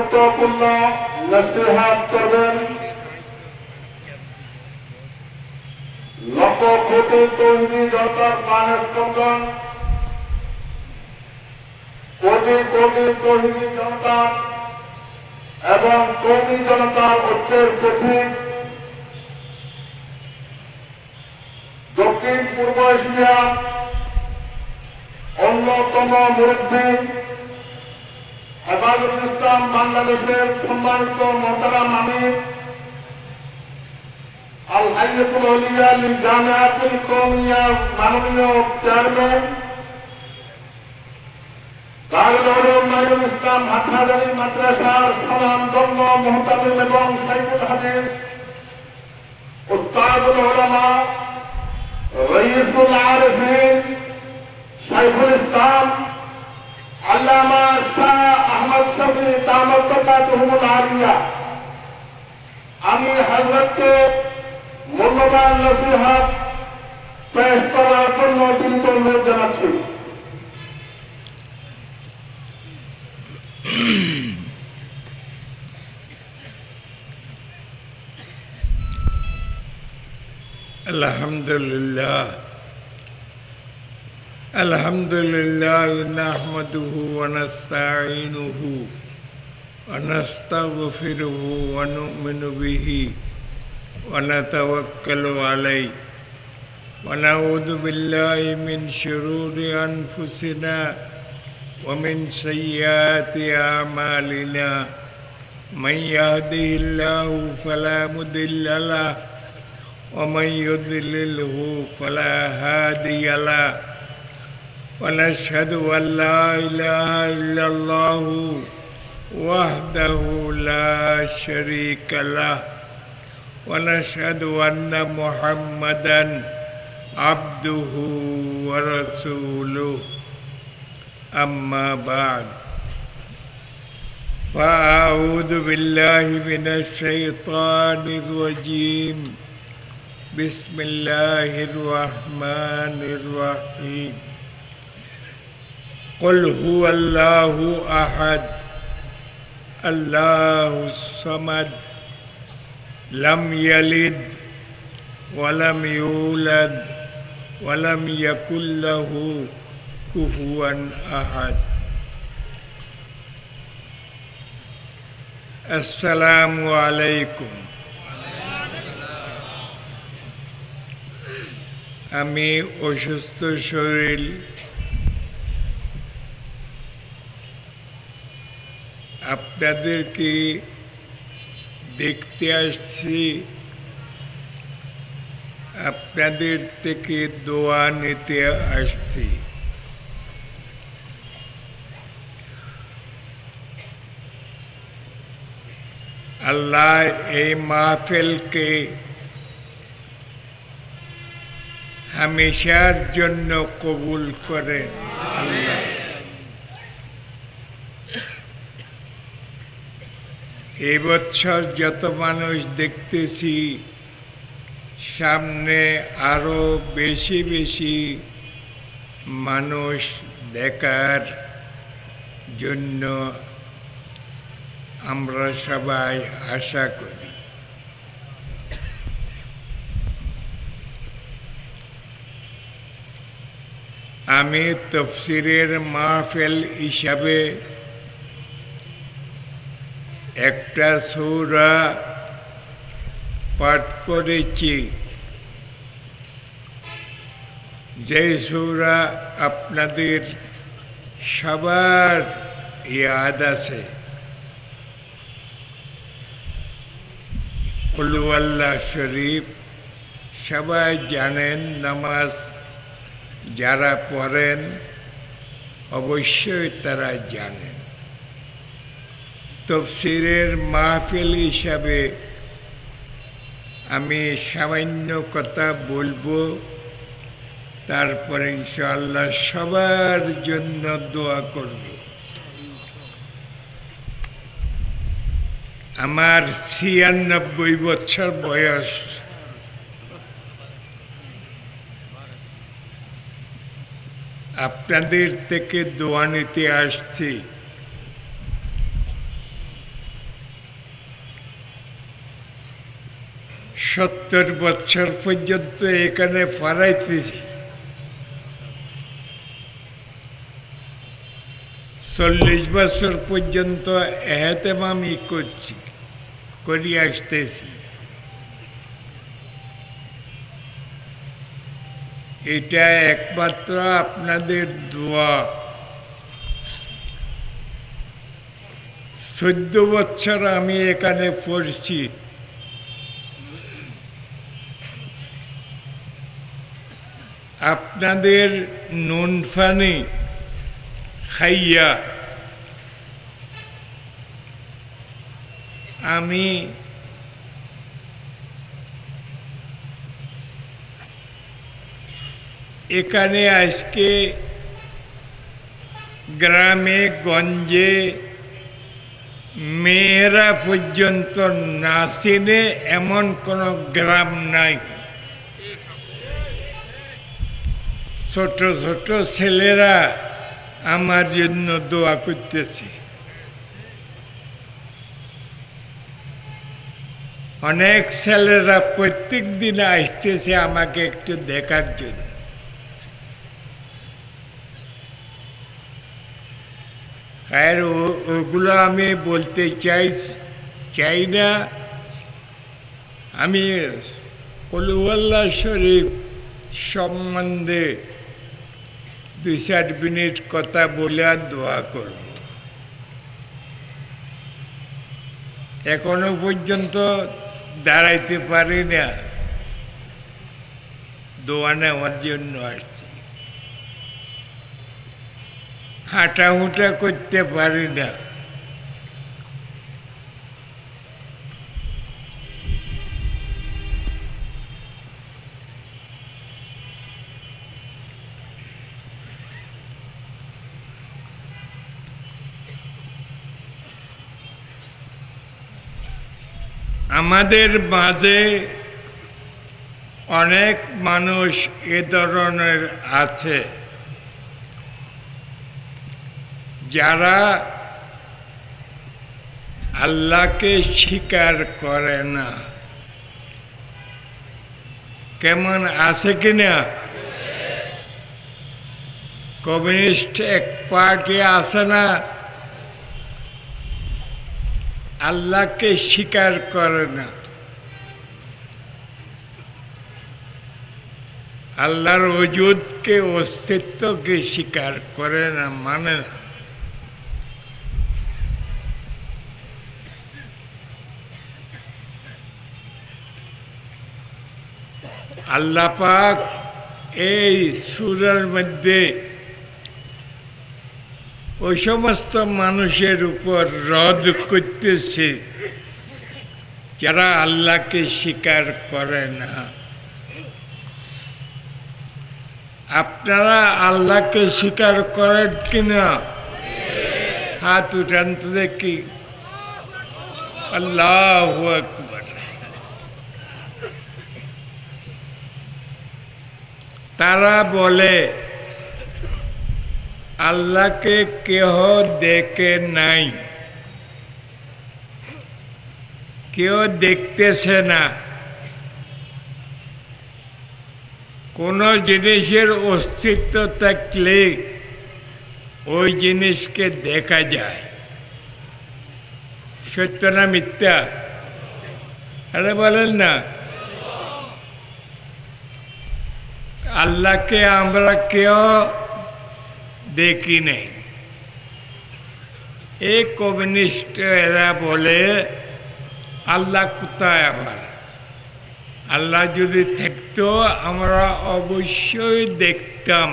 গুরুত্বপূর্ণ নসিহত করবেন লক্ষ কোটি তৌহিদি জনতার প্রাণের স্পন্দন, কোটি কোটি তৌহিদি জনতা এবং কওমি জনতার ঐক্যের প্রতীক, দক্ষিণ পূর্ব এশিয়া অন্যতম মুরব্বী হেফাজতুল ইসলাম বাংলাদেশের সম্মানিত মোহতারাম আমির আল হাইয়াতুল আউলিয়া লিল জামিয়াতুল কওমিয়ার মাননীয় চেয়ারম্যান দারুল উলুম নূরুল ইসলাম হাটহাজারী মাদ্রাসার স্বনামধন্য মুহতামিম এবং শাইখুল হাদিস উস্তাদুল উলামা রাইসুল আরিফিন শাইখুল ইসলাম আল্লামা শাহ আহমদ শফি দামাত বারকাতুহুল আলিয়া, আমি হযরতকে মূল্যবান নসিহত পেশ করার জন্য চিন্তিত অনুরোধ জানাচ্ছি। আলহামদুলিল্লাহ নাহমাদুহু ওয়া নাস্তাঈনুহু ওয়া নাস্তাগফিরুহু ওয়া নু'মিনু বিহি ওয়া নাতাওয়াক্কালু আলাইহি ওয়া নাউযু বিল্লাহি মিন শুরুরি আনফুসিনা ওয়া মিন সাইয়্যাতি আ'মালিনা মান ইয়াহদিহিল্লাহু ফালা মুদিল্লা লাহু ওয়া মান ইউদ্লিলহু ফালা হাদিয়া লাহু ওয়া নাশহাদু আল লা ইলাহা ইল্লাল্লাহু ওয়াহদাহু লা শারীকা লাহু ওয়া নাশহাদু আন্না মুহাম্মাদান আবদুহু ওয়া রাসূলুহু আম্মা বা'দ ফাআউযু বিল্লাহি মিনাশ শাইতানির রাজীম বিসমিল্লাহির রহমানির রহিম কুল হুয়াল্লাহু আহাদ আল্লাহুস সামাদ লাম ইয়ালিদ ওয়া লাম ইউলাদ ওয়া লাম ইয়াকুল লাহু কুফুয়ান আহাদ। আসসালামু আলাইকুম। আমি অসুস্থ শরীর, আপনাদেরকে দেখতে আসছি, আপনাদের থেকে দোয়া নিতে আসছি। আল্লাহ এই মাহফিলকে হামেশার জন্য কবুল করেন। আল্লাহ এই বছর যত মানুষ দেখতেছি, সামনে আরো বেশি বেশি মানুষ দেখার জন্য আমরা সবাই আশা করি। আমি তাফসীরের মাহফিল হিসাবে একটা সূরা পাঠ করেছি, যে সূরা আপনাদের সবার ইয়াদ আছে। কুল হুয়াল্লাহু শরীফ সবাই জানেন, নামাজ যারা পড়েন অবশ্যই তারা জানেন। তাফসীরের মাহফিল হিসাবে আমি সামান্য কথা বলবো, তারপরে ইনশাআল্লাহ সবার জন্য দোয়া করব। আমার ৯৬ বছর বয়স। আপনাদের থেকে দোয়া নিতে আসছি। 70 বছর পর্যন্ত এখানে পড়াইতেছি, 40 বছর পর্যন্ত এহতেমামি করি আসতেছি। এটা একমাত্র আপনাদের দোয়া। 14 বছর আমি এখানে পড়ছি, আপনাদের নুন পানি খাইয়া আমি এখানে আজকে গ্রামে গঞ্জে মেয়েরা পর্যন্ত না চিনে এমন কোনো গ্রাম নাই। ছোট ছোট ছেলেরা আমার জন্য দোয়া করতেছে। অনেক ছেলেরা প্রত্যেক দিন আসতেছে আমাকে একটু দেখার জন্য। আর ওগুলো আমি বলতে চাই না। আমি কলুয়াল্লাহ শরীফ সম্বন্ধে 2-4 মিনিট কথা বলে আর দোয়া করব। এখনো পর্যন্ত দাঁড়াইতে পারি না, দোয়া নেওয়ার জন্য আসছি। হাঁটাহুটা করতে পারি না। আমাদের মাঝে অনেক মানুষ এ ধরনের আছে যারা আল্লাহকে স্বীকার করে না। কেমন আছে কিনা? কমিউনিস্ট এক পার্টি আছে না, আল্লাহকে স্বীকার করে না, আল্লাহর ওজুদকে অস্তিত্বকে স্বীকার করে না, মানে না। আল্লাহ পাক এই সূরার মধ্যে ওই সমস্ত মানুষের উপর রদ করতেছে যারা আল্লাহকে স্বীকার করে না। আপনারা আল্লাহকে স্বীকার করেন কিনা? হাত উঠান তো দেখি। আল্লাহু আকবার। তারা বলে আল্লাহকে কেহ দেখে নাই, কেউ দেখতেছে না। কোন জিনিসের অস্তিত্ব থাকলে ওই জিনিসকে দেখা যায়। সত্য না মিথ্যা? আরে বলেন না। আল্লাহকে আমরা কেউ দেখি নাই। এই কমিউনিস্ট এরা বলে আল্লাহ কোথায়? আবার আল্লাহ যদি থাকতো আমরা অবশ্যই দেখতাম।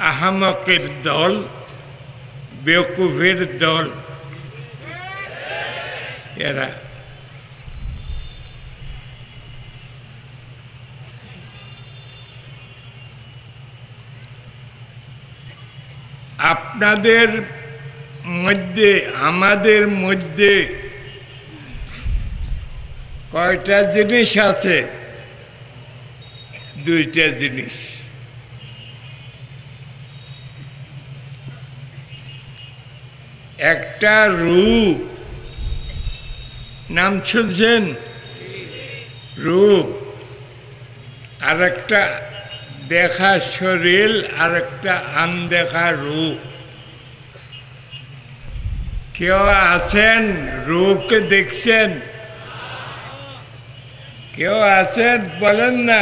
আহমকের দল, বেকুফের দল এরা। আপনাদের মধ্যে আমাদের মধ্যে কয়টা জিনিস আছে? 2টা জিনিস। একটা রূহ, নাম শুনছেন? রূহ। আর একটা দেখা শরীর, আর একটা আনদেখা রূহ। কেউ আছেন রূহকে দেখছেন? কেউ আছেন? বলেন না।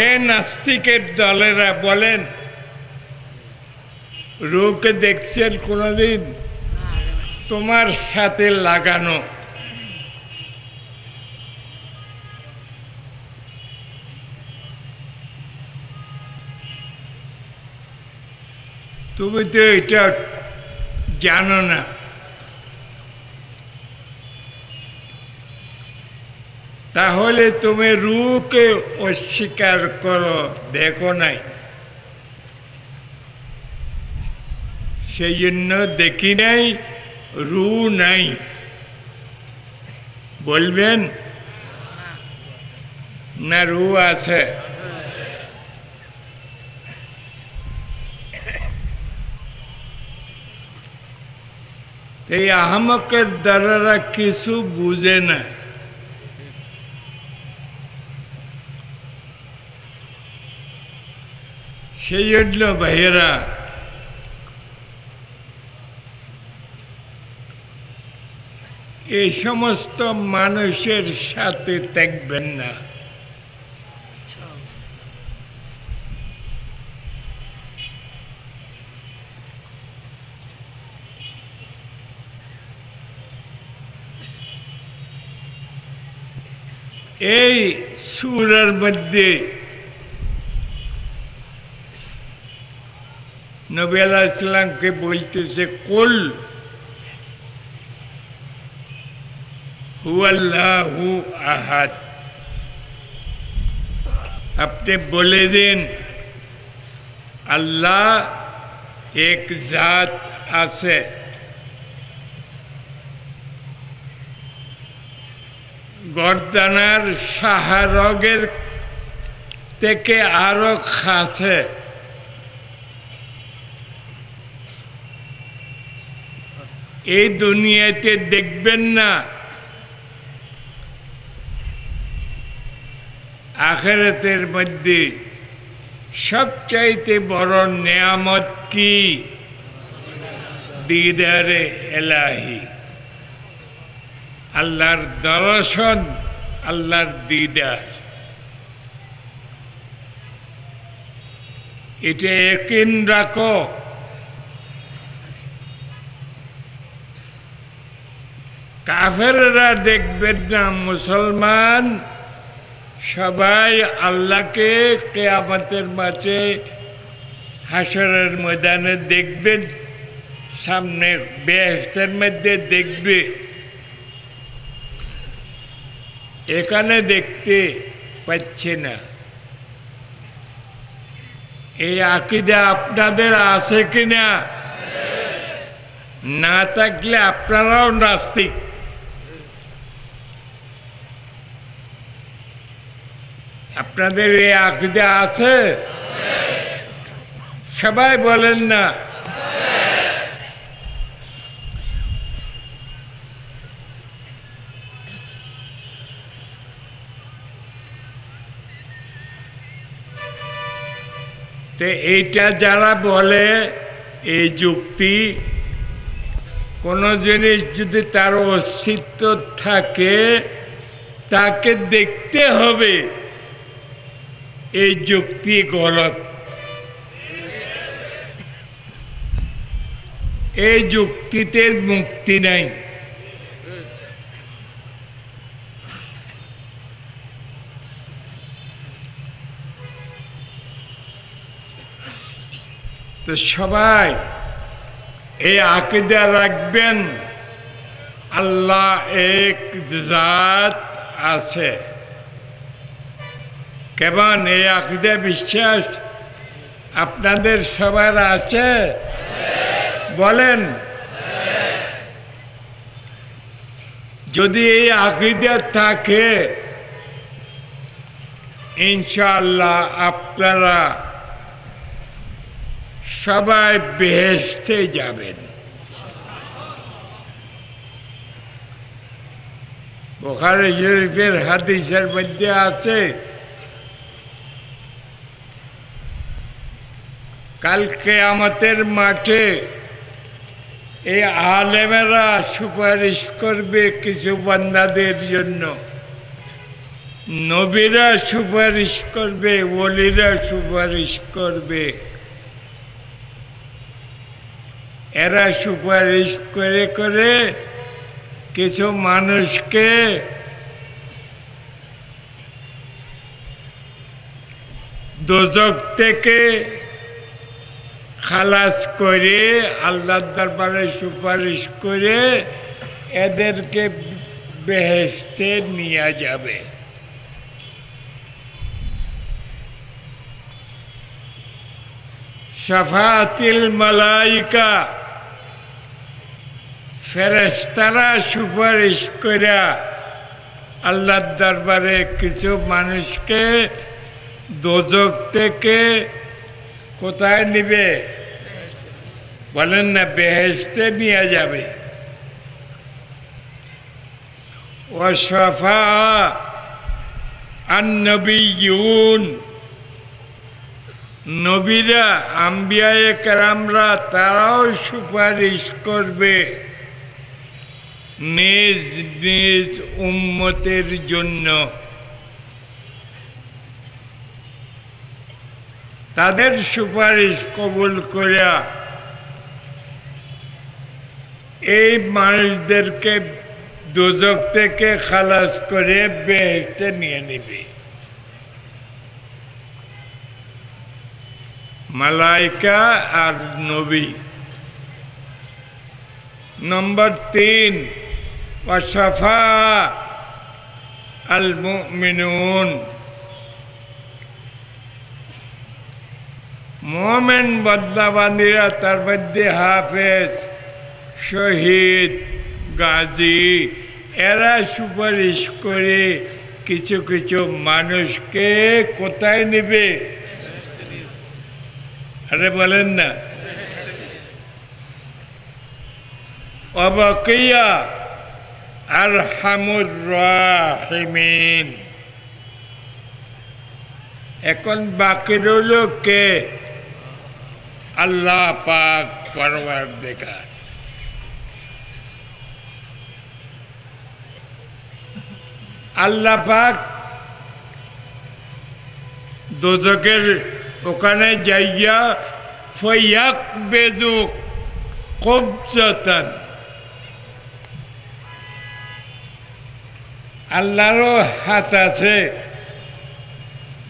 এ নাস্তিকের দলেরা বলেন, রূহকে দেখছেন কোনোদিন? তোমার সাথে লাগানো। তুমি তো এটা জানো না। তাহলে তুমি রূহকে অস্বীকার করো, দেখো নাই। সেই জন্য দেখি নাই, রূহ নাই বলবেন না? রূহ আছে। এই আহমকের দ্বারা কিছু বুঝে না। সেই জন্য ভাইয়েরা, এই সমস্ত মানুষের সাথে থাকবেন না। এই সূরার মধ্যে নবী আলাইহিস সালামকে বলতেছে, কুল হুয়াল্লাহু আহাদ। আপনি বলে দিন, আল্লাহ এক জাত আছে। গর্দানার শাহরগের থেকে আরো খাসে। এই দুনিয়াতে দেখবেন না, আখিরাতের মধ্যে সবচাইতে বড় নেয়ামত কি? দিদারে এলাহি, আল্লাহর দর্শন, আল্লাহর দিদার। এটা ইয়াকিন রাখো। কাফেররা দেখবেন না, মুসলমান সবাই আল্লাহকে কিয়ামতের মাঠে হাসরের ময়দানে দেখবেন, সামনে বেহেশতের মধ্যে দেখবে। এখানে দেখতে পাচ্ছে না। এই আকীদা আপনাদের আছে কিনা? না থাকলে আপনারাও নাস্তিক। আপনাদের এই আকীদা আছে? সবাই বলেন না। তো এইটা যারা বলে, এই যুক্তি, কোনো জিনিস যদি তার অস্তিত্ব থাকে তাকে দেখতে হবে, এই যুক্তি গলত। এই যুক্তিতে মুক্তি নাই। তো সবাই এই আকীদা রাখবেন, আল্লাহ এক জাত আছে। কেমন এই আকীদা বিশ্বাস আপনাদের সবার আছে? বলেন। যদি এই আকীদা থাকে, ইনশাআল্লাহ আপনারা সবাই বেহেশতে যাবেন। বুখারী শরীফের হাদিসের মধ্যে আছে কাল কিয়ামতের মাঠে এই আলেমেরা সুপারিশ করবে কিছু বান্দাদের জন্য, নবীরা সুপারিশ করবে, ওলিরা সুপারিশ করবে। এরা সুপারিশ করে করে কিছু মানুষকে দোজখ থেকে খালাস করে আল্লাহর দরবারে সুপারিশ করে এদেরকে বেহেশতে নিয়ে যাবে। শাফাআতুল মালাইকা, ফেরেশতারা সুপারিশ করে আল্লাহর দরবারে কিছু মানুষকে দোজখ থেকে কোথায় নিবে বলেন না? বেহেশতে নিয়ে যাবে। ওয়াশফা আন-নবিয়্যুন, নবীরা আম্বিয়ায়ে কেরামরা তারাও সুপারিশ করবে নিজ নিজ উম্মতের জন্য। তাদের সুপারিশ কবুল করিয়া এই মানুষদেরকে দোজখ থেকে খালাস করে বেহেশতে নিয়ে নেবে। মালাইকা আর নবী। নম্বর 3, ওয়াশফা আল মুমিনুন, মোমেন বন্দাবান্দিরা, তার মধ্যে হাফেজ, শহীদ, গাজী, এরা সুপারিশ করে কিছু কিছু মানুষকে কোথায় নেবে? আরে বলেন না। ওয়াবাকিয়া আরহামুর রাহিমিন, এখন বাকি রইল কে? আল্লাহ পাক পরওয়ারদিগার। আল্লাহ পাক দোজখের ওখানে যাইয়া ফায়াকবিযু কবজাতান, আল্লাহরও হাত আছে,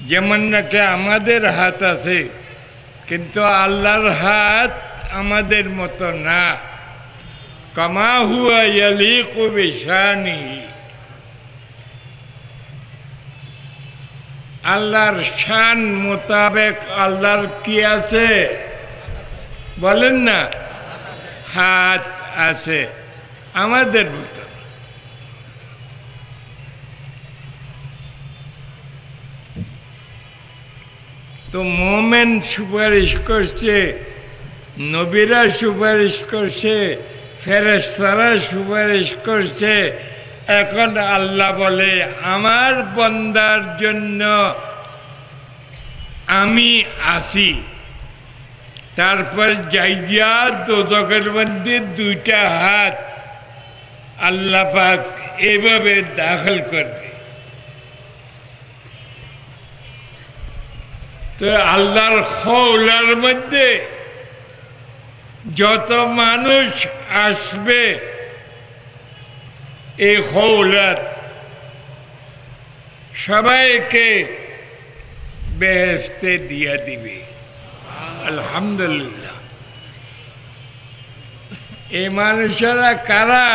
যেমন নাকি আমাদের হাত আছে, কিন্তু আল্লাহর হাত আমাদের মতো না। কামা হুয়া ইয়ালিকু বিশানিহি, আল্লাহর শান মোতাবেক আল্লাহর কি আছে বলেন না? হাত আছে, আমাদের মতো। তো মোমেন সুপারিশ করছে, নবীরা সুপারিশ করছে, ফেরেশতারা সুপারিশ করছে। এখন আল্লাহ বলে আমার বান্দার জন্য আমি আছি। তারপর যাইয়া দোজখের মধ্যে 2টা হাত আল্লাহ পাক এভাবে দাখিল করবে। তো আল্লাহর খৌলার মধ্যে যত মানুষ আসবে এই খৌলার সবাইকে বেহেশতে দিয়া দিবে। আলহামদুলিল্লাহ। এই মানুষেরা কারা?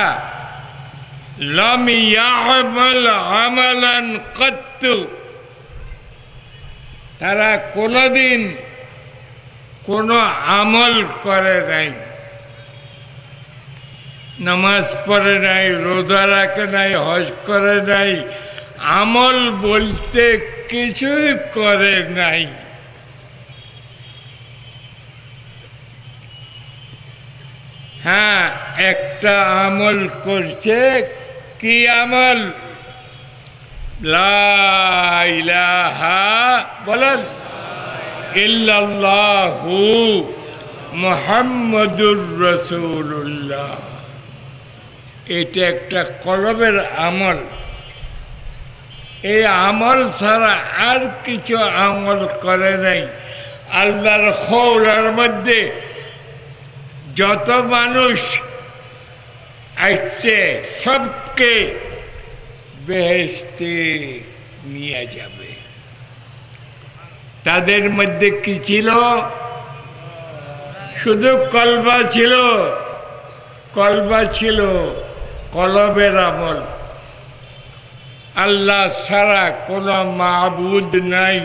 লাম ইয়ামাল আমালান কত্তু, তারা কোনোদিন কোনো আমল করে নাই, নামাজ পড়ে নাই, রোজা রাখে নাই, হজ করে নাই, আমল বলতে কিছুই করে নাই। হ্যাঁ, একটা আমল করছে। কি আমল? লা ইলাহা বলেন ইল্লাল্লাহু মুহাম্মাদুর রাসূলুল্লাহ। এটা একটা কলবের আমল। এই আমল ছাড়া আর কিছু আমল করে নাই। আল্লাহর খৌলার মধ্যে যত মানুষ আসছে সবকে বেহেশতে নিয়ে যাবে। তাদের মধ্যে কি ছিল? শুধু কলবা ছিল, কলবা ছিল, কলবের আমল। আল্লাহ ছাড়া কোনো মাবুদ নাই,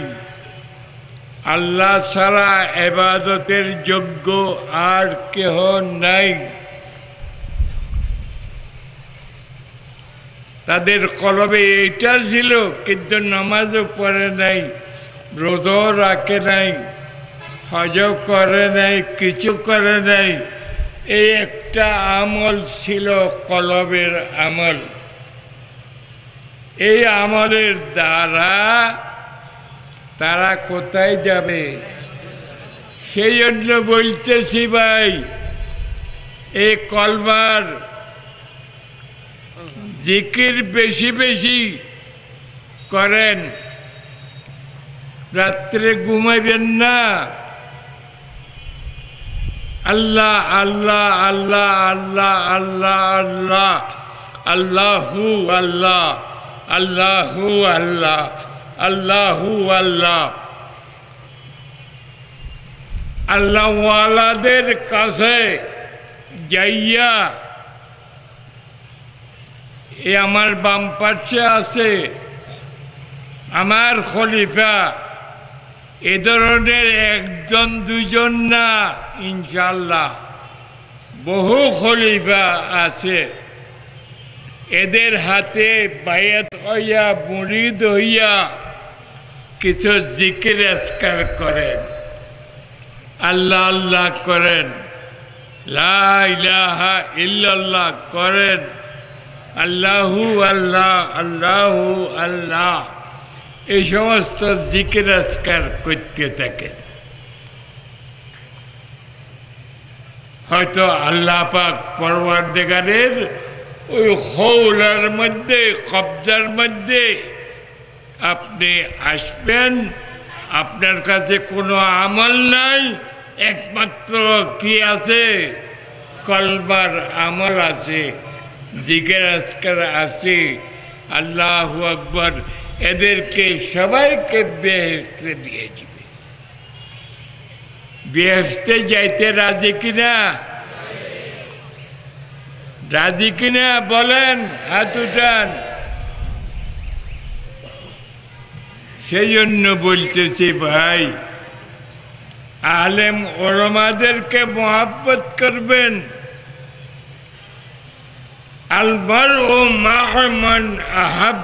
আল্লাহ ছাড়া ইবাদতের যোগ্য আর কেহ নাই। তাদের কলবে এইটা ছিল, কিন্তু নামাজও পড়ে নাই, রোজাও রাখে নাই, হজও করে নাই, কিছু করে নাই। এই একটা আমল ছিল কলবের আমল। এই আমলের দ্বারা তারা কোথায় যাবে? সেই জন্য বলতেছি ভাই, এই কলবার জিকির বেশি বেশি করেন, রাত্রে ঘুমাইবেন না। আল্লাহ আল্লাহ আল্লাহ আল্লাহ আল্লাহ আল্লাহ আল্লাহু আল্লাহ আল্লাহু আল্লাহ আল্লাহু আল্লাহ। আল্লাহওয়ালাদের কাছে যাইয়া, এ আমার বাম পাশে আছে আমার খলিফা, এ ধরনের একজন দুজন না, ইনশাল্লাহ বহু খলিফা আছে। এদের হাতে বায়াত হইয়া, মুরিদ হইয়া কিছু জিকির আজকার করেন, আল্লাহ আল্লাহ করেন, লা ইলাহা ইল্লাল্লাহ করেন, আল্লাহু আল্লাহ আল্লাহু আল্লাহ, এই সমস্ত জিকির আজকার করতে থাকেন। হয়তো আল্লাহ পাক পরওয়ারদিগারের ওই হৌলার মধ্যে, কবজার মধ্যে আপনি আসবেন, আপনার কাছে কোনো আমল নাই, একমাত্র কি আছে? কলবার আমল আছে, জিকির আজকার আছে, আল্লাহু আকবার। এদেরকে সবাইকে বেহেশতে নিয়ে যাবে। বেহেশতে যাইতে রাজি কিনা? রাজি কিনা বলেন, হাত উঠান। সেই জন্য বলতেছি ভাই, আলেম ওলামাদেরকে মোহাব্বত করবেন। আল মারউ মা'a মান আহাব।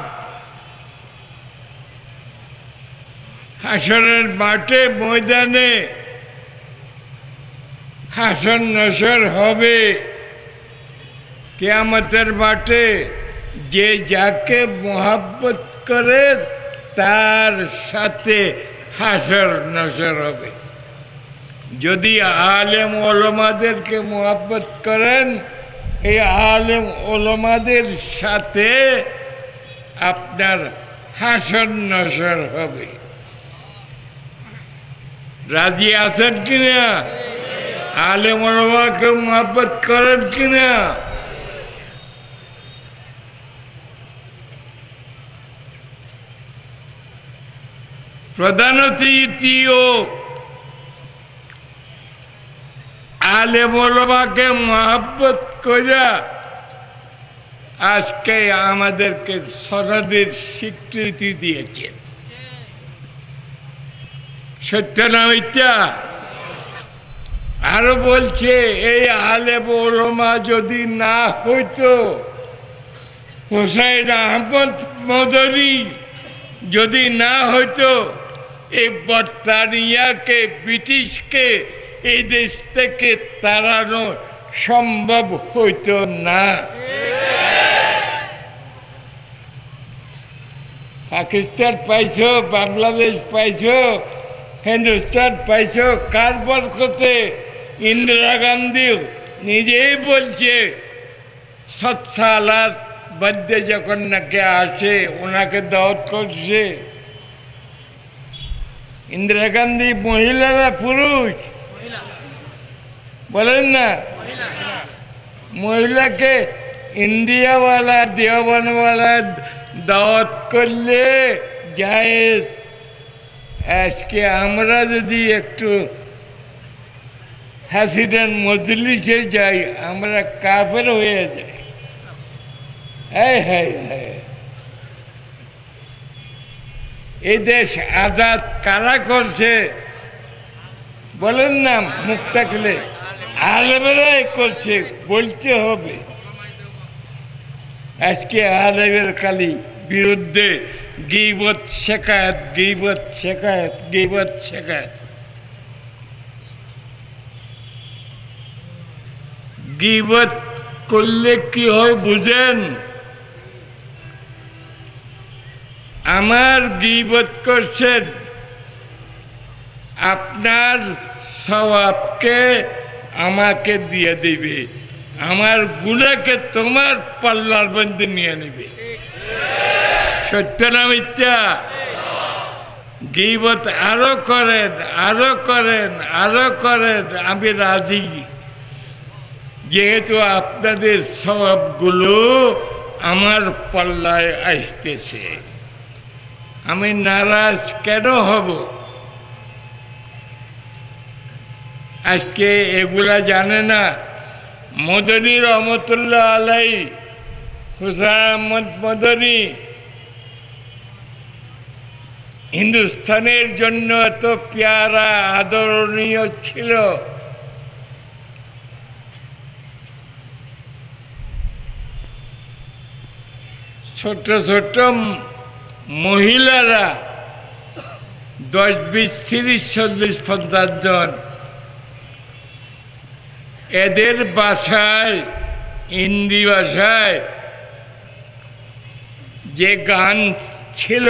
হাসরের মাঠে, ময়দানে হাসর নসর হবে। কিয়ামতের মাঠে যে যাকে মোহাব্বত করে তার সাথে হাসর নসর হবে। যদি আলেম ওলামাদেরকে মোহাব্বত করেন, এই আলেম ওলামাদের সাথে আপনার হাসর নসর হবে। রাজি আছেন কিনা? আলেম ওলামাকে মোহাব্বত করেন কিনা? প্রধানত ইতিও আলেম ওলামাকে মোহাব্বত কইরা আজকে আমাদেরকে সনদের স্বীকৃতি দিয়েছেন। সত্য না মিথ্যা? আরো বলছে, এই আলেম ওলামা যদি না হইতো, হুসাইন আহমদ মদনী যদি না হইতো, এই বর্তানিয়াকে, ব্রিটিশকে এই দেশ থেকে তাড়ানো সম্ভব হইতো না। পাকিস্তান পাইছো, বাংলাদেশ পাইছো, হিন্দুস্তান পাইছো, কার বরকতে? ইন্দিরা গান্ধী নিজেই বলছে 7 সালাত মধ্যে যখন নাকি আসে ওনাকে দাওয়াত করছে। ইন্দিরা গান্ধী মহিলা না পুরুষ? বলেন না, মহিলাকে ইন্ডিয়াওয়ালা দেওবনওয়ালা দাওয়াত করলে জায়েজ। আজকে আমরা যদি একটু হাসিনার মজলিসে যাই আমরা কাফের হয়ে যাই। হ্যাঁ হ্যাঁ হ্যাঁ, এই দেশ আজাদ কারা করছে বলেন না? মুখ থাকলে আলেমেরাই করছে, বলতে হবে। আজকে আলেমের খালি বিরুদ্ধে গীবত শেখায়ত, গীবত শেখায়ত, গীবত শেখায়ত। গীবত করলে কি হয় বুঝেন? আমার গীবত করছেন, আপনার সওয়াবকে আমাকে দিয়ে দিবে, আমার গুনাহকে তোমার পাল্লার মধ্যে নিয়ে নেবে। সত্য না মিথ্যা? গীবত আরো করেন, আরো করেন, আরো করেন, আমি রাজি। যেহেতু আপনাদের সওয়াবগুলো আমার পাল্লায় আসতেছে, আমি নারাজ কেন হব? আজকে এগুলা জানে না। মদনী রহমতুল্লাহ আলাই, হুসাইন আহমদ মদনী হিন্দুস্তানের জন্য এত পেয়ারা আদরণীয় ছিল। ছোট ছোট মহিলারা 10, 20, 30, 40, 50 জন, এদের ভাষায়, হিন্দি ভাষায় যে গান ছিল,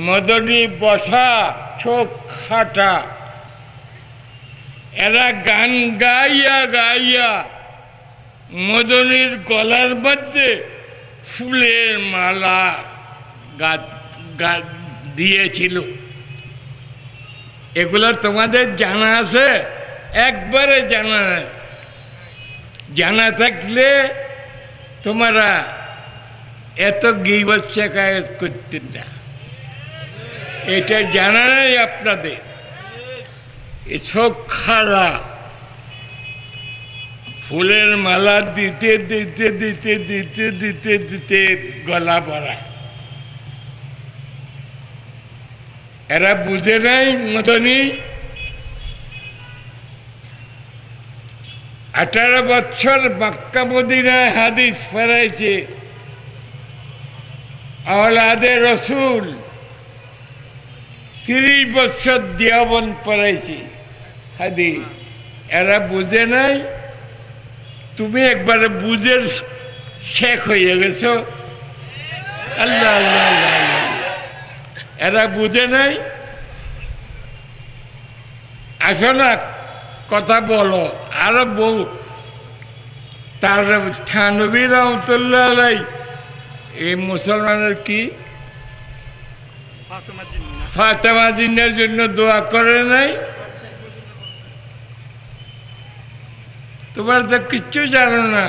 মদনী বসা চোখ খাটা, এরা গান গাইয়া গাইয়া মদনীর গলার মধ্যে ফুলের মালা দিয়েছিল। এগুলো তোমাদের জানা আছে? একবারে জানা নাই। জানা থাকলে তোমরা এত গীবত শিকায়ত করতেন না। এটা জানা নাই আপনাদের। চোখ খাড়া, ফুলের মালা দিতে দিতে দিতে দিতে দিতে দিতে গলা ভরা। এরা বুঝে নাই মদনী 18 বছর মক্কা মদিনায় হাদিস পড়াইছে, আওলাদে রসুল 30 বছর দেওবন্দ পড়াইছে হাদিস। এরা বুঝে নাই। তুমি একবারে বুঝে শেখ হয়ে গেছো। আল্লাহ আল্লাহ আল্লাহ, এরা বুঝে নাই। আসো না, কথা বলো। আরো বউ তার থানবী রহমতুল্লাহ আলাই, এই মুসলমানের কি ফাতেমা জিন্নার জন্য দোয়া করে নাই? তোমার তো কিচ্ছু জানো না,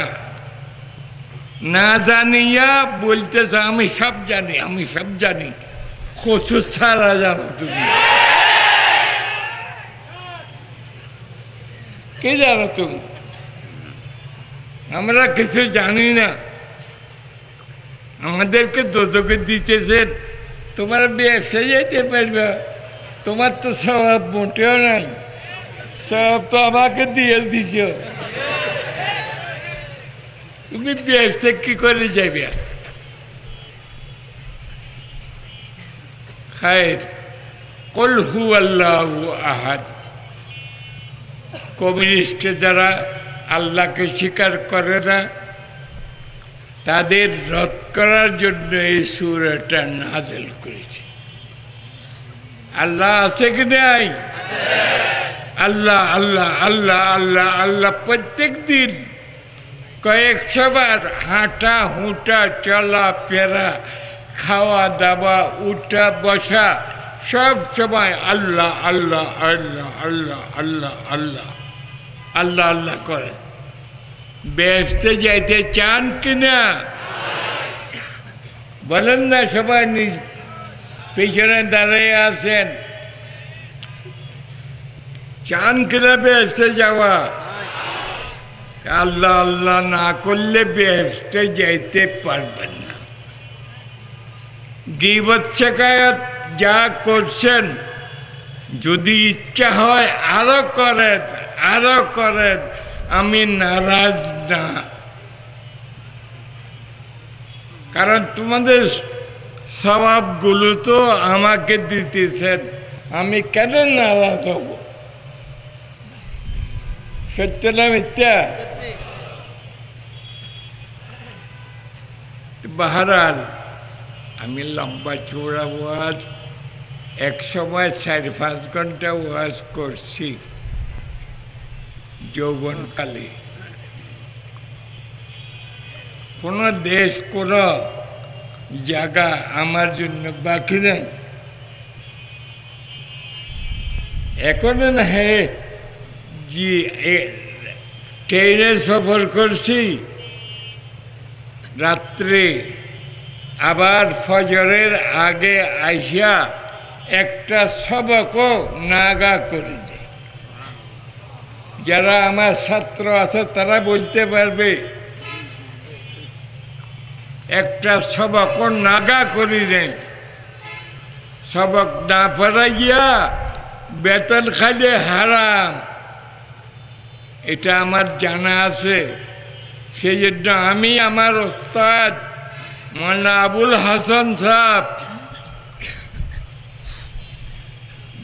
না জানিয়া বলতেছ আমি সব জানি, আমি সব জানি। কচু ছাড়া জানো তুমি? কে জানো তুমি? আমরা কিছু জানি না। আমাদেরকে দোজকে দিতেছেন, তোমার ব্যবসা যেতে পারবে। তোমার তো স্বভাব মোটেও নাই, সব তো আমাকে দিয়ে দিছ। তুমি ব্যবসা কি করে যাবে? খায়ের কুল হুয়াল্লাহু আহাদ। কমিউনিস্টে যারা আল্লাহকে স্বীকার করে না, তাদের রদ করার জন্য এই সূরাটা নাযিল করেছে। আল্লাহ আছে কি নাই? আল্লাহ আল্লাহ আল্লাহ আল্লাহ আল্লাহ প্রত্যেক দিন কয়েকশোবার হাঁটা হুঁটা চলা ফেরা খাওয়া দাওয়া উঠা বসা সব সময় আল্লাহ আল্লাহ আল্লাহ আল্লাহ আল্লাহ আল্লাহ আল্লাহ আল্লাহ করে। বেহেশতে যাইতে চান কিনা বলেন না? সবাই পিছনে দাঁড়িয়ে আছেন, চান কিনা বেহেশতে যাওয়া? আল্লাহ আল্লাহ না করলে বেহেশতে যাইতে পারবেন না। গীবত শিকায়াত যা করছেন, যদি ইচ্ছা হয় আরো করেন, আরো করেন, আমি নারাজ না। কারণ তোমাদের স্বভাবগুলো তো আমাকে দিতেছেন, আমি কেন নারাজ হব? সত্য না মিথ্যা? বাহারাল আমি লম্বা চৌড়া ওয়াজ এক সময় 4-5 ঘন্টা ওয়াজ করছি যৌবনকালে। কোনো দেশ কোনো জায়গা আমার জন্য বাকি নেই। এখন না হে জি ট্রেনে সফর করছি রাত্রে, আবার ফজরের আগে আইসা একটা সবকও নাগা করে যায়। যারা আমার ছাত্র আছে তারা বলতে পারবে, একটা সবকও নাগা করি নেই। সবক না পড়াইয়া বেতন খাইলে হারাম, এটা আমার জানা আছে। সেই জন্য আমি আমার ওস্তাদ মাওলানা আবুল হাসান সাহেব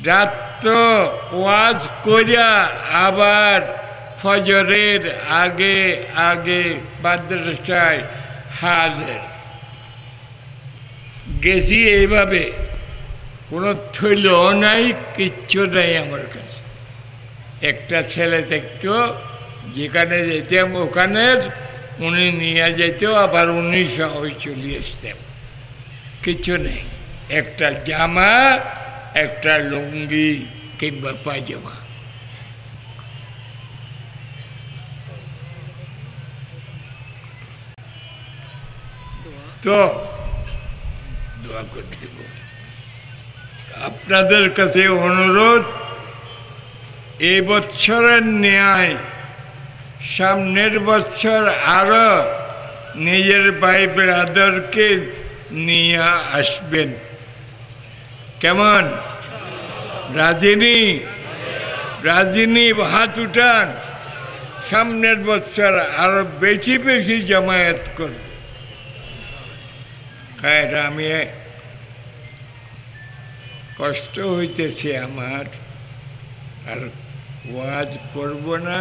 রাত ওয়াজ করিয়া আবার ফজরের আগে আগে মাদ্রাসায় হাজির গেছি। এইভাবে কোনো থৈল নাই, কিচ্ছু নাই আমার কাছে। একটা ছেলে দেখতো, যেখানে যেতাম ওখানের উনি নিয়ে যেত, আবার উনি সহ চলে আসতেন। কিছু নেই, একটা জামা, একটা লুঙ্গি কিংবা পায়জামা। তো দোয়া করে দেব। আপনাদের কাছে অনুরোধ, এই বছরের ন্যায় সামনের বছর আরো নিজের ভাই ব্রাদারকে নিয়ে আসবেন। কেমন? রাজিনী? রাজিনী হাত উঠান। সামনের বছর আরো বেশি বেশি জামায়াত করবে। আমি কষ্ট হইতেছে আমার, আর ওয়াজ করব না,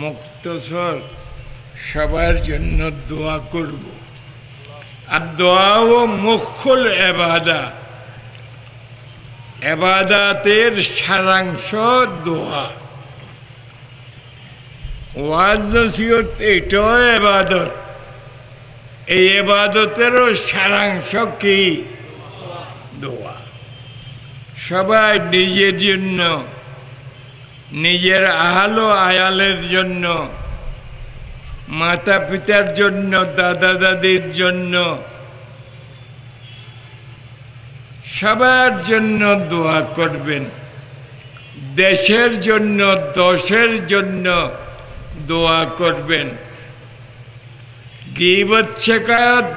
মুক্তসর সবার জন্য দোয়া করব। আর দোয়াও মুখ্যল এবাদা, এবাদাতের সারাংশ দোয়া। ওয়াজ নসিহত এটাও এবাদত, এই এবাদতেরও সারাংশ কি? দোয়া। সবাই নিজের জন্য, নিজের আহাল ও আয়ালের জন্য, মাতা পিতার জন্য, দাদা দাদির জন্য, সবার জন্য দোয়া করবেন। দেশের জন্য, দশের জন্য দোয়া করবেন। গীবত শিকায়াত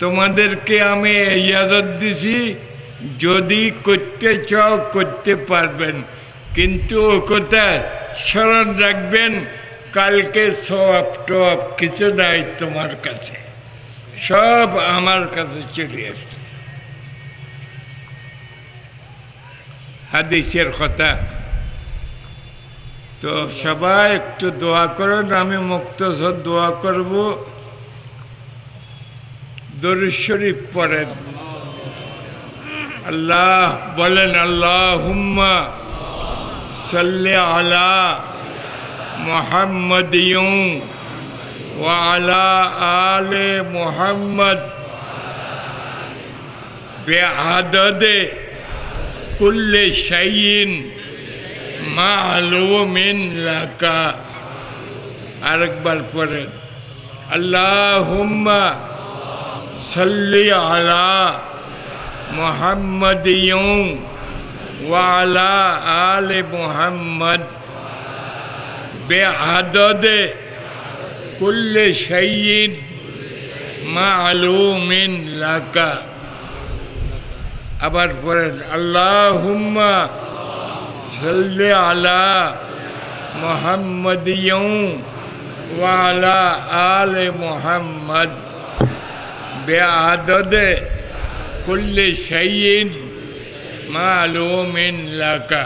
তোমাদেরকে আমি ইজাজত দিছি, যদি করতে চাও করতে পারবেন, কিন্তু ও কথা স্মরণ রাখবেন, কালকে সব টপ কিছু নাই তোমার কাছে, সব আমার কাছে চলে আসছে। হাদিসের কথা। তো সবাই একটু দোয়া করুন, আমি মুক্তসর দোয়া করব। দরুদ শরীফ পড়েন। আল্লাহ বলেন, আল্লাহুম্মা সাল্লি আলা মুহাম্মাদিন ওয়া আলা আলি মুহাম্মদ বিআদাদে কুল্লি শাইইন মা'লুমিন লাকা। আরেকবার পড়েন, আল্লাহুম্মা সাল্লি আলা মুহাম্মাদিন ওয়া আলা আলি মুহাম্মদ বিআদাদে কুল্লি শাইইন মা'লুমিন লাকা। আবার পড়েন, আল্লাহুম্মা সাল্লি আলা মুহাম্মাদিন ওয়া আলা আলি মুহাম্মদ বিআদাদে কুল্লি শাইইন মা'লুমিন লাকা।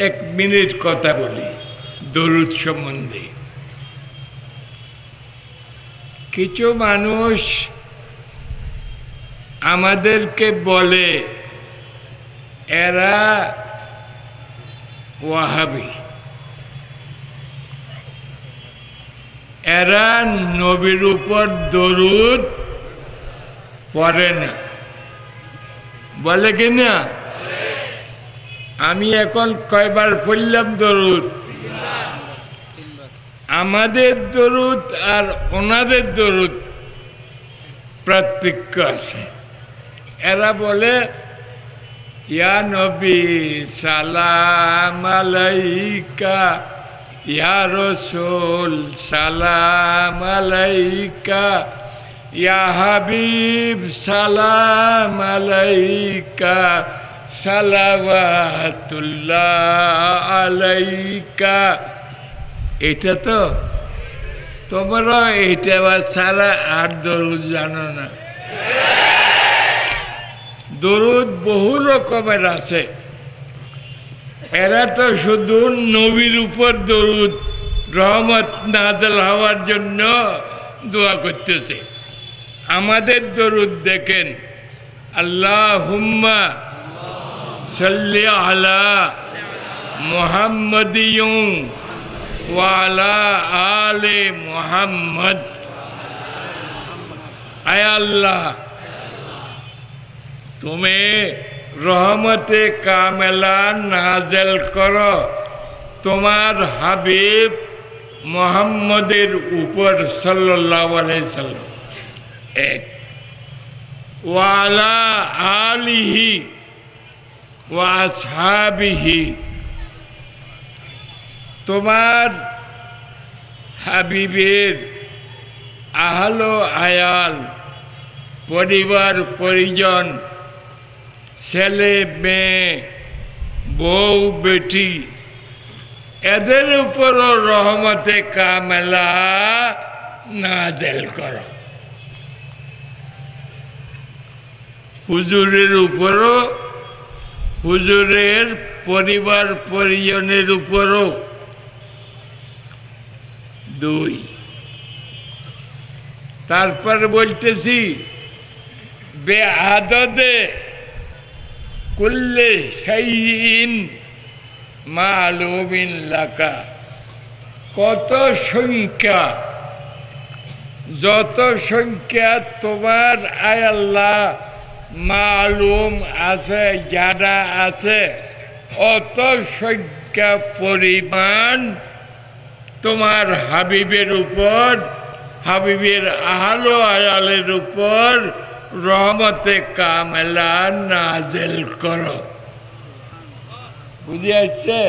1 মিনিট কথা বলি দরুদ সম্বন্ধে। কিছু মানুষ আমাদেরকে বলে এরা ওয়াহাবি, এরা নবীর উপর দরুদ পড়ে না, বলে কি না? আমি এখন কয়বার পড়লাম দরুদ? আমাদের দরুদ আর ওনাদের দরুদ পার্থক্য আছে। এরা বলে ইয়া নবী সালাম আলাইকা, ইয়া রাসূল সালাম আলাইকা, ইয়া হাবিব সালাম আলাইকা, সালাওয়াতুল্লাহ আলাইকা। এটা তো তোমরা এটা ছাড়া আর দরুদ জানো না। দরুদ বহু রকমের আছে। এরা তো শুধু নবীর উপর দরুদ রহমত নাযিল হওয়ার জন্য দোয়া করতেছে। আমাদের দরুদ দেখেন, আল্লাহুম্মা সাল্লি আলা মুহাম্মাদিন ওয়া আলা আলি মুহাম্মদ। আয় আল্লাহ, তুমি রহমতে কামেলা নাযিল করো তোমার হাবিব মুহাম্মদের উপর সাল্লাল্লাহু আলাইহি সাল্লাম। এক, ওয়া আলা আলিহি ওয়া আসহাবিহি, তোমার হাবিবের আহলো আয়াল, পরিবার পরিজন, ছেলে মেয়ে, বউ বেটি, এদের উপরও রহমতে কামেলা নাযিল করো। হুজুরের উপরও, হুজুরের পরিবার পরিজনের উপরও। 2, তারপর বলতেছি বেআদদে কুল্লি শাইইন মা'লুমিন লাকা। কত সংখ্যা, যত সংখ্যা তোমার আয় আল্লাহ মালুম আছে, জানা আছে, অত সংখ্যা পরিমাণ তোমার হাবিবের উপর, হাবিবের আহলো আয়ালের উপর রহমতে কামেলা নাযিল করো। বুঝে আসছে?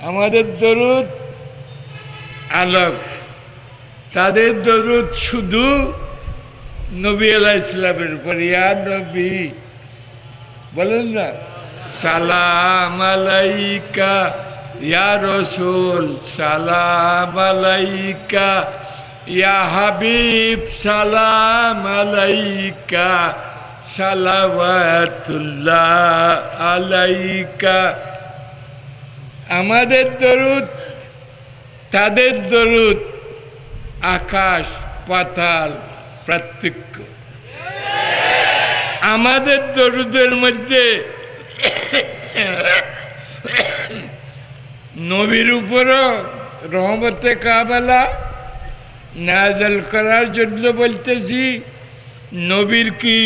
আমাদের দরুদ আলোক, তাদের দরুদ শুধু নবী আলাইহিস সালামের উপর। ইয়া নবী বলেন না, সালাম আলাইকা, ইয়া রাসূল সালাম আলাইকা, ইয়া হাবিব সালাম আলাইকা, সালাওয়াতুল্লাহ আলাইকা। আমাদের দরুদ, তাদের দরুদ আকাশ পাতাল পার্থক্য। আমাদের দরুদের মধ্যে নবীর উপরও রহমতে কামেলা নাযিল করার জন্য বলতেছি, নবীর কি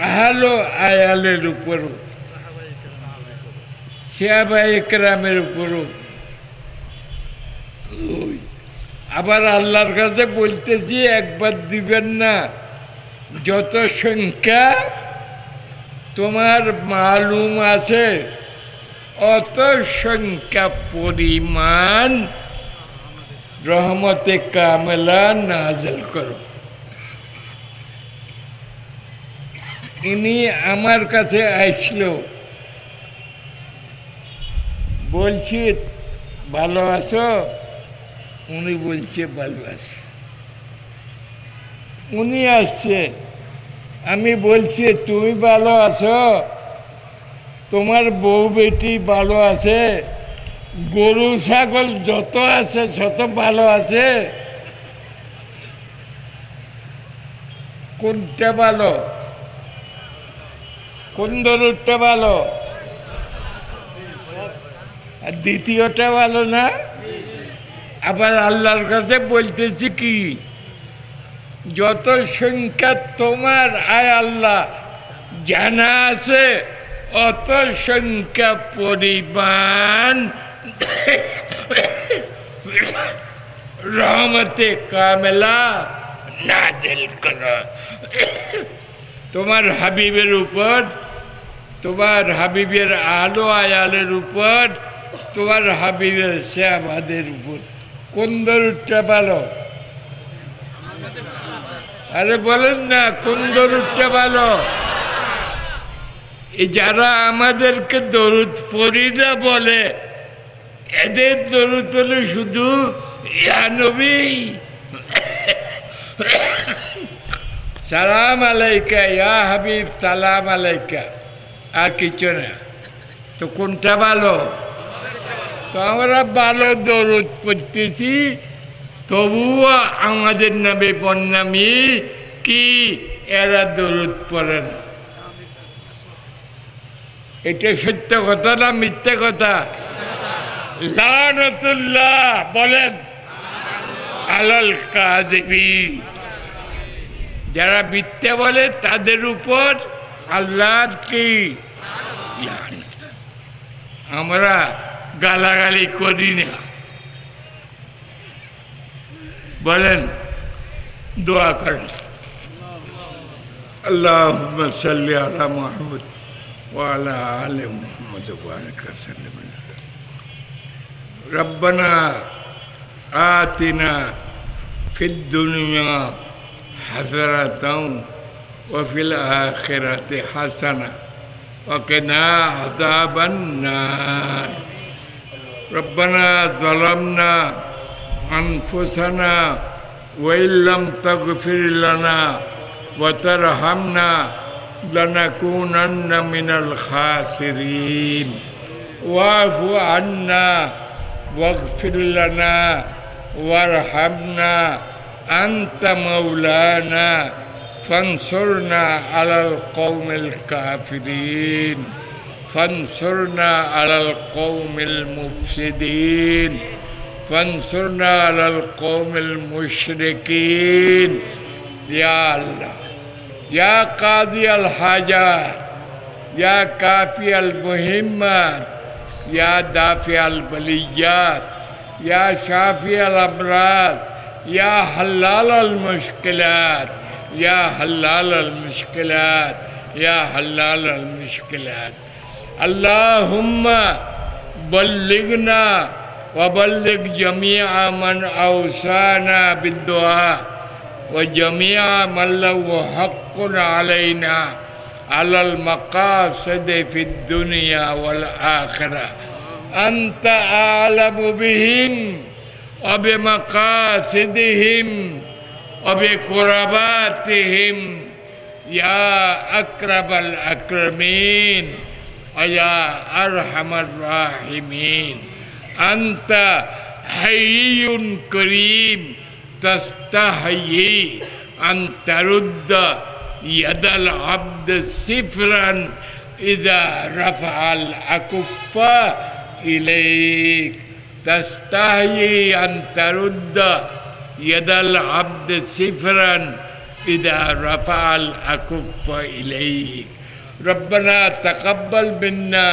আহলো আয়ালের উপরও, সাহাবায়ে কেরামের উপরও। আবার আল্লাহর কাছে বলতেছি, একবার দিবেন না, যত সংখ্যা তোমার মালুম আছে অত সংখ্যা পরিমাণ রহমতে কামেলা নাযিল করো। ইনি আমার কাছে আসলো, বলছি ভালো আছো? উনি বলছে ভালো আছি। উনি আসছে, আমি বলছি তুমি ভালো আছো? তোমার বউ বেটি ভালো আছে? গরু ছাগল যত আছে যত ভালো আছে? কোনটা ভালো? কোন দরুদটা ভালো? আর দ্বিতীয়টা ভালো না? আবার আল্লাহর কাছে বলতেছি কি, যত সংখ্যা তোমার আয় আল্লাহ জানা আছে অত সংখ্যা পরিমাণ রহমতে কামেলা নাযিল করো তোমার হাবিবের উপর, তোমার হাবিবের আলো আয়ালের উপর, তোমার হাবিবের সাহাবাদের উপর। কোন দরুদটা ভালো? আরে বলেন না, কোন দরুদটা ভালো? এই যারা আমাদেরকে দরুদ পড়ি না বলে, এদের দরুদ হলো শুধু ইয়া নবী সালাম আলাইকা, ইয়া হাবিব সালাম আলাইকা, আর কিছু না। তো কোনটা ভালো? তো আমরা ভালো দরুদ পড়তেছি, তবুও আমাদের নামে বদনামি কি এরা দরুদ পড়ে না। এটা সত্য কথা না মিথ্যা কথা? লানাতুল্লাহ বলেন আলাল কাযিবিন, যারা মিথ্যা বলে তাদের উপর আল্লাহর কি লানত। আমরা গালাগালি করি না। বলেন, দোয়া করেন, আল্লাহুম্মা সাল্লি আলা মুহাম্মদ ওয়া আলা আলি মুহাম্মদ ওয়া বারিক ওয়াসাল্লিম। রব্বানা আতিনা ফিদ দুনিয়া হাসানাতাও ওয়া ফিল আখিরাতি হাসানা ওয়া কিনা আযাবান নার। রব্বানা যালামনা আনফুসানা ওয়া ইল্লাম তাগফির লানা ওয়া তারহামনা লানাকুনান্না মিনাল খাসিরিন। ওয়াফু আন্না ওয়াগফির লানা ওয়ারহামনা আনতা মাওলানা ফানসুরনা আলাল কওমিল কাফিরিন ফানসুরনা আলাল কওমিল মুফসিদিন ফানসুরনা আলাল কওমিল মুশরিকিন। ইয়া আল্লাহ, ইয়া কাযী আল হাজাত, ইয়া কাফি আল মুহিম্মাত, ইয়া দাফি আল বালিয়াত, ইয়া শাফি আল আমরাদ, ইয়া হাল্লাল আল মুশকিলাত, ইয়া হাল্লাল আল মুশকিলাত, ইয়া হাল্লাল আল মুশকিলাত। আল্লাহুম্মা বল্লিগনা ওয়া বল্লিগ জামিআ মান আওসানা বিদ-দুআ ওয়া জামিআ মান লাহু হাক্কুন আলাইনা আলাল মাকাসিদি ফিদ দুনিয়া ওয়াল আখিরাহ। আনতা আ'লামু বিহিম ওয়া বিমাকাসিদিহিম ওয়া বিকুরাবাতিহিম ইয়া আকরামাল আকরামিন ওয়া ইয়া আরহামার রাহিমিন। আনতা হাইয়্যুন কারীম तस्तहयी अन तरुद्द यदल अब्द सिफरन इदा रफ़अल अकुफ़्फ़ा इलैक तस्तहयी अन तरुद्द यदल अब्द सिफरन इदा रफ़अल अकुफ़्फ़ा इलैक रब्बना तक़ब्बल मिन्ना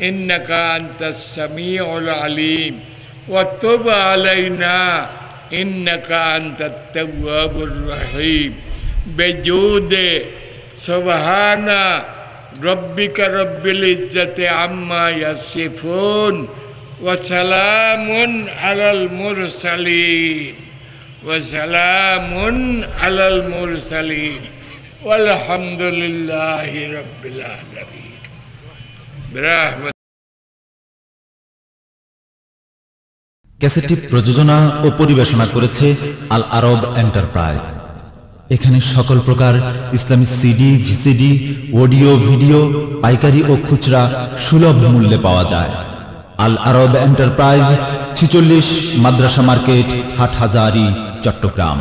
इन्नका अंतस समीउल अलीम व तुब अलैना इन्नका अंतत तव्वाबुर रहीम बेजूदे सुब्हाना रब्बिका रब्बिल इज्जति अम्मा यसिफून व सलामुन अलल मुरसलीन वल्हम्दुलिल्लाहि रब्बिल आलमीन। ক্যাসেটটি প্রযোজনা ও পরিবেশনা করেছে আল আরব এন্টারপ্রাইজ। এখানে সকল প্রকার ইসলামী সিডি, ভিসিডি, অডিও, ভিডিও পাইকারি ও খুচরা সুলভ মূল্যে পাওয়া যায়। আল আরব এন্টারপ্রাইজ 46 মাদ্রাসা মার্কেট, হাটহাজারী, চট্টগ্রাম।